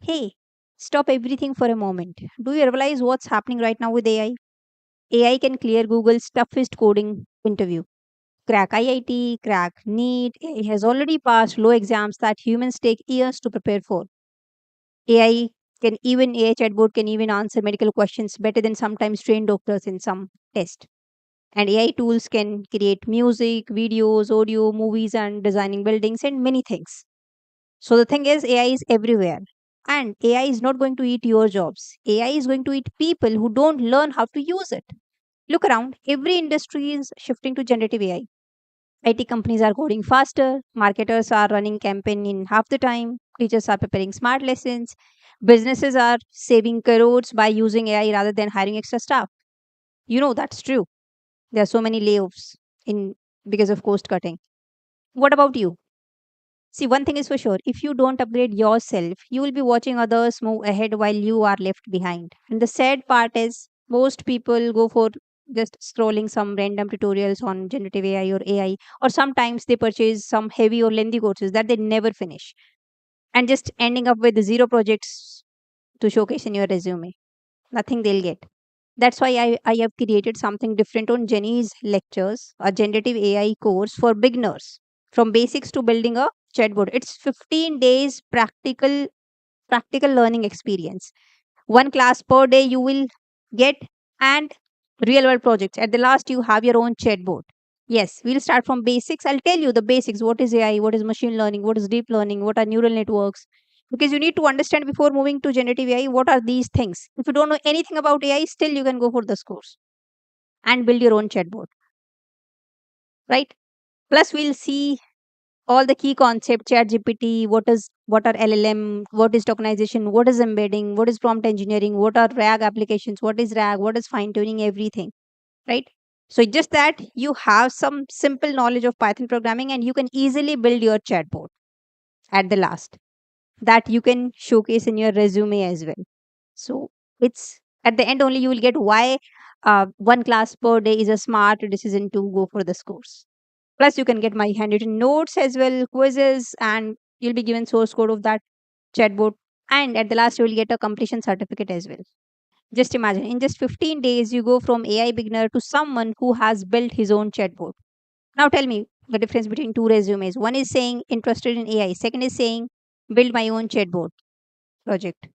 Hey, stop everything for a moment. Do you realize what's happening right now with AI? AI can clear Google's toughest coding interview. Crack IIT, crack NEET. AI has already passed low exams that humans take years to prepare for. AI chatbot can even answer medical questions better than sometimes trained doctors in some test. And AI tools can create music, videos, audio, movies, and designing buildings and many things. So the thing is, AI is everywhere. And AI is not going to eat your jobs. AI is going to eat people who don't learn how to use it. Look around, every industry is shifting to generative AI. IT companies are coding faster, marketers are running campaign in half the time, teachers are preparing smart lessons, businesses are saving crores by using AI rather than hiring extra staff. You know that's true. There are so many layoffs in because of cost cutting. What about you? See, one thing is for sure, if you don't upgrade yourself, you will be watching others move ahead while you are left behind. And the sad part is, most people go for just scrolling some random tutorials on generative AI or AI, or sometimes they purchase some heavy or lengthy courses that they never finish, and just ending up with zero projects to showcase in your resume. Nothing they'll get. That's why I have created something different on Jenny's lectures, a generative AI course for beginners, from basics to building a chatbot. It's 15 days practical learning experience. One class per day you will get, and real world projects. At the last you have your own chatbot. Yes, we'll start from basics. I'll tell you the basics. What is AI? What is machine learning? What is deep learning? What are neural networks? Because you need to understand before moving to generative AI what are these things. If you don't know anything about AI, still you can go for this course and build your own chatbot, right? Plus, we'll see all the key concepts: chat GPT, what are LLM, what is tokenization, what is embedding, what is prompt engineering, what are RAG applications, what is RAG, what is fine tuning, everything, right? So just that you have some simple knowledge of Python programming and you can easily build your chatbot at the last that you can showcase in your resume as well. So it's at the end only you will get why one class per day is a smart decision to go for this course. Plus, you can get my handwritten notes as well, quizzes, and you'll be given source code of that chatbot. And at the last, you will get a completion certificate as well. Just imagine, in just 15 days, you go from AI beginner to someone who has built his own chatbot. Now, tell me the difference between two resumes. One is saying interested in AI, second is saying build my own chatbot project.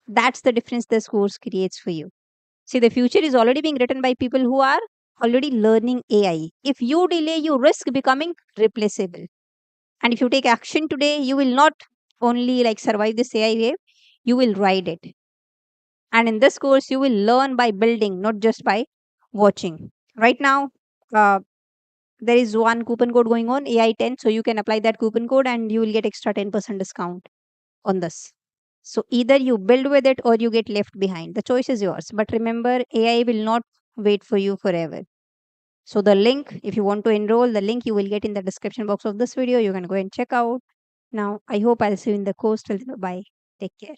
That's the difference this course creates for you. See, the future is already being written by people who are already learning AI. If you delay, you risk becoming replaceable. And if you take action today, you will not only like survive this AI wave, you will ride it. And in this course, you will learn by building, not just by watching. Right now, uh, there is one coupon code going on, AI10. So you can apply that coupon code and you will get extra 10% discount on this. So either you build with it or you get left behind. The choice is yours. But remember, AI will not wait for you forever. So the link, if you want to enroll, the link you will get in the description box of this video. You can go and check out. Now, I hope I'll see you in the course. Till then, bye. Take care.